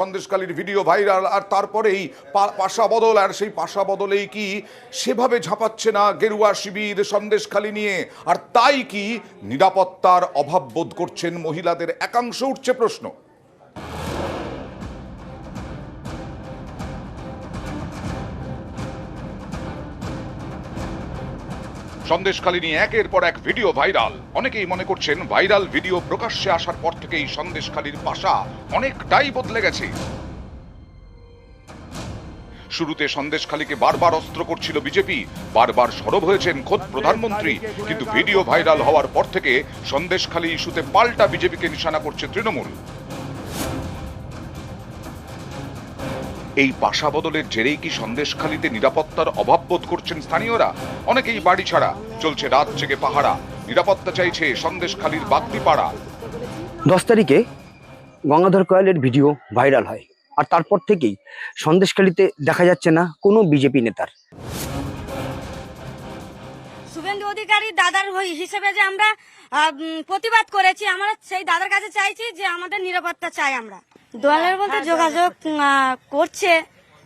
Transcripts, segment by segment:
সন্দেশখালীর video viral, আর তারপরেই পাশা বদল, আর সেই পাশা বদলেই কি সেভাবে ঝাঁপাচ্ছে না গেরুয়া শিবির সন্দেশখালী নিয়ে? আর তাই কি নিরাপত্তার অভাব বোধ করছেন মহিলাদের একাংশ? উঠছে প্রশ্ন। সন্দেশখালী নিয়ে একের পর এক ভিডিও ভাইরাল। অনেকেই মনে করছেন ভাইরাল ভিডিও প্রকাশ্যে আসার পর থেকেই সন্দেশখালীর পাশা অনেকটাই বদলে গেছে। শুরুতে সন্দেশখালীকে বারবার অস্ত্র করছিল বিজেপি, বারবার সরব হয়েছেন খোদ প্রধানমন্ত্রী, কিন্তু ভিডিও ভাইরাল হওয়ার পর থেকে সন্দেশখালী ইস্যুতে পাল্টা বিজেপিকে নিশানা করছে তৃণমূল। এই পাশা বদলের জেরেই কি সন্দেশখালীতে নিরাপত্তার অভাব বোধ করছেন স্থানীয়রা? অনেকেই বাড়ি ছাড়া, চলছে রাত জেগে পাহারা, নিরাপত্তা চাইছে সন্দেশখালীর বাগদিপাড়া। 10 তারিখে গঙ্গাধর কয়ালের ভিডিও ভাইরাল হয়, আর তারপর থেকেই সন্দেশখালীতে দেখা যাচ্ছে না কোনো বিজেপি নেতার। শুভেন্দু অধিকারী দাদার হিসেবে যে আমরা প্রতিবাদ করেছি, আমরা সেই দাদার কাছে চাইছি যে আমাদের নিরাপত্তা চাই। আমরা দলের বলতে যোগাযোগ করছে,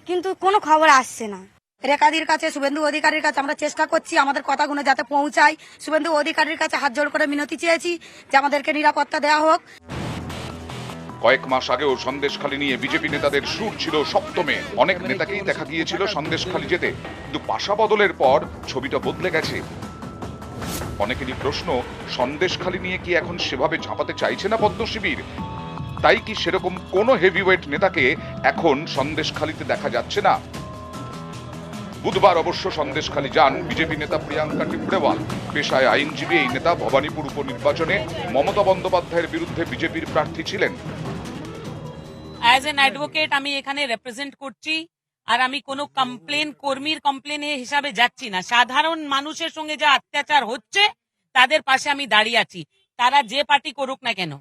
কিন্তু কোনো খবর আসছে না। রেখাদির কাছে, শুভেন্দু অধিকারীর কাছে আমরা চেষ্টা করছি আমাদের কথাগুলো যাতে পৌঁছায়। শুভেন্দু অধিকারীর কাছে হাত জোড় করে মিনতি চেয়েছি যে আমাদেরকে নিরাপত্তা দেওয়া হোক। কয়েক মাস আগেও সন্দেশখালী নিয়ে বিজেপি নেতাদের সুর ছিল সপ্তমে। অনেক নেতাকেই দেখা গিয়েছিল সন্দেশখালী যেতে, কিন্তু পাশা বদলের পর ছবিটা বদলে গেছে। অনেকেরই প্রশ্ন, সন্দেশখালী নিয়ে কি এখন সেভাবে ঝাঁপাতে চাইছে না পদ্ম শিবির? তাই কি সেরকম কোনো হেভিওয়েট নেতাকে এখন সন্দেশখালীতে দেখা যাচ্ছে না? বুধবার অবশ্য সন্দেশখালী যান বিজেপি নেতা প্রিয়াঙ্কা টিপড়েওয়াল। পেশায় আইনজীবী এই নেতা ভবানীপুর উপনির্বাচনে মমতা বন্দ্যোপাধ্যায়ের বিরুদ্ধে বিজেপির প্রার্থী ছিলেন। অ্যাজ এন অ্যাডভোকেট আমি এখানে রিপ্রেজেন্ট করছি, আর আমি কোনো কর্মীর কমপ্লেন হিসাবে যাচ্ছি না। সাধারণ মানুষের সঙ্গে যা অত্যাচার হচ্ছে তাদের পাশে আমি দাঁড়িয়ে আছি, তারা যে পার্টি করুক না কেন।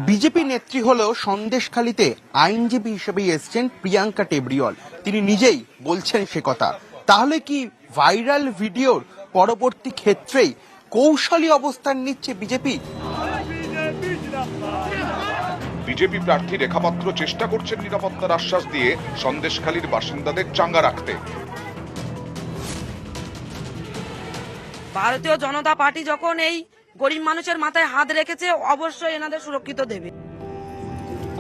বিজেপি নেত্রী হলেও সন্দেশখালীতে আইনজীবী হিসেবেই এসছেন প্রিয়াঙ্কা টেবরিওয়াল। তিনি নিজেই বলছেন সে কথা। তাহলে কি ভাইরাল ভিডিওর পরবর্তী ক্ষেত্রেই কৌশলী অবস্থান নিচ্ছে বিজেপি? বিজেপি প্রার্থী রেখাপাত্র চেষ্টা করছেন নিরাপত্তার আশ্বাস দিয়ে সন্দেশখালীর বাসিন্দাদের চাঙ্গা রাখতে। ভারতীয় জনতা পার্টি যখন এই গরিব মানুষের মাথায় হাত রেখেছে, অবশ্যই এনাদের সুরক্ষিত দেবে।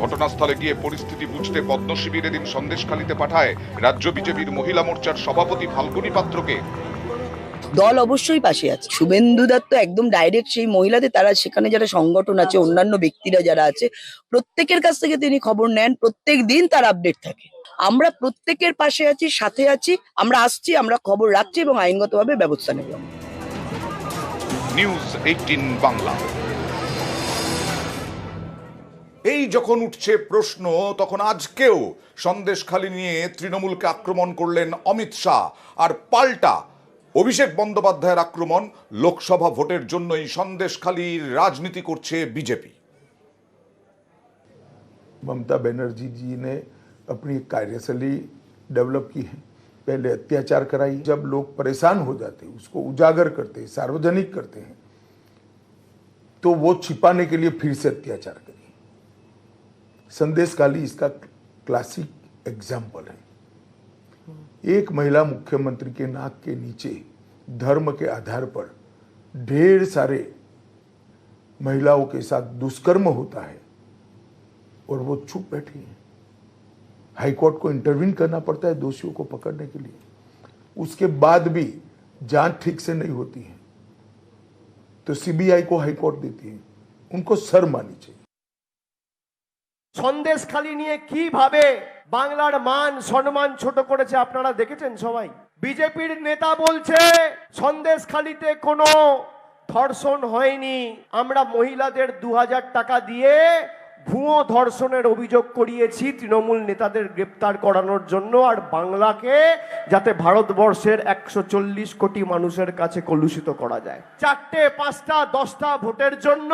ঘটনাস্থলে গিয়ে পরিস্থিতি বুঝতে পদ্ম শিবির এদিন সন্দেশখালীতে পাঠায় রাজ্য বিজেপির মহিলা মোর্চার সভাপতি ফাল্গুনী পাত্রকে। দল অবশ্যই পাশে আছে। শুভেন্দু দত্ত একদম ডাইরেক্ট সেই মহিলাদের, তারা সেখানে যারা সংগঠন আছে, অন্যান্য ব্যক্তিরা যারা আছে, প্রত্যেকের কাছ থেকে তিনি খবর নেন। প্রত্যেক দিন তার আপডেট থাকে। আমরা প্রত্যেকের পাশে আছি, সাথে আছি। আমরা আসছি, আমরা খবর রাখছি এবং আইনগতভাবে ব্যবস্থা নেব। নিউজ 18 বাংলা। এই যখন উঠছে প্রশ্ন, তখন আজকেও সন্দেশখালী নিয়ে তৃণমূলকে আক্রমণ করলেন অমিত শাহ, আর পাল্টা অভিষেক বন্দ্যোপাধ্যায়ের আক্রমণ। লোকসভা ভোটের জন্যই সন্দেশখালীর রাজনীতি করছে বিজেপি। ममता बनर्जी जी ने अपनी कार्यशैली डेवलप की है। पहले अत्याचार कराई, जब लोग परेशान हो जाते उसको उजागर करते, सार्वजनिक करते हैं, तो वो छिपाने के लिए फिर से अत्याचार करी। संदेशखाली इसका क्लासिक एग्जाम्पल है। एक महिला मुख्यमंत्री के नाक के नीचे धर्म के आधार पर ढेर सारे महिलाओं के साथ दुष्कर्म होता है और वो चुप बैठी है। हाईकोर्ट को इंटरवीन करना पड़ता है दोषियों को पकड़ने के लिए, उसके बाद भी जांच ठीक से नहीं होती है तो सीबीआई को हाईकोर्ट देती है। उनको शर्म आनी चाहिए। সন্দেশখালী নিয়ে কিভাবে বাংলার মান সম্মান ছোট করেছে আপনারা দেখেছেন সবাই। বিজেপির নেতা বলছে সন্দেশখালীতে কোনো ধর্ষণ হয়নি, আমরা মহিলাদের 2000 টাকা দিয়ে ভুয়ো ধর্ষণের অভিযোগ করিয়েছি তৃণমূল নেতাদের গ্রেপ্তার করানোর জন্য, আর বাংলাকে যাতে ভারতবর্ষের 140 কোটি মানুষের কাছে কলুষিত করা যায়। 4টে 5টা 10টা ভোটের জন্য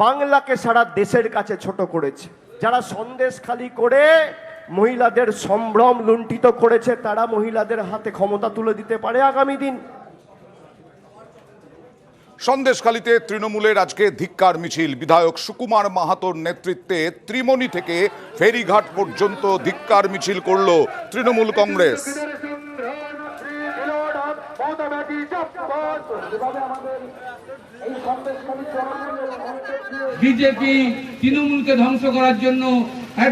বাংলাকে সারা দেশের কাছে ছোট করেছে। যারা সন্দেশখালী করে মহিলাদের সম্ভ্রম লুণ্ঠিত করেছে, তারা মহিলাদের হাতে ক্ষমতা তুলে দিতে পারে আগামী দিন। সন্দেশখালীতে তৃণমূলের আজকে ধিক্কার মিছিল। বিধায়ক সুকুমার মাহাতোর নেতৃত্বে ত্রিমণি থেকে ফেরিঘাট পর্যন্ত ধিক্কার মিছিল করল তৃণমূল কংগ্রেস। বিজেপি তৃণমূলকে ধ্বংস করার জন্য এক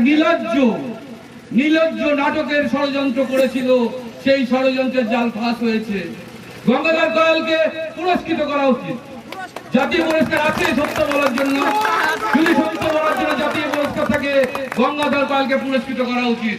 নির্লজ্জ নাটকের ষড়যন্ত্র করেছিল, সেই ষড়যন্ত্রের জাল ফাঁস হয়েছে। গঙ্গাধর কয়ালকে পুরস্কৃত করা উচিত। জাতীয় পুরস্কার আছে সত্য বলার জন্য, যদি সত্য বলার জন্য জাতীয় পুরস্কার থাকে, গঙ্গাধর কয়ালকে পুরস্কৃত করা উচিত।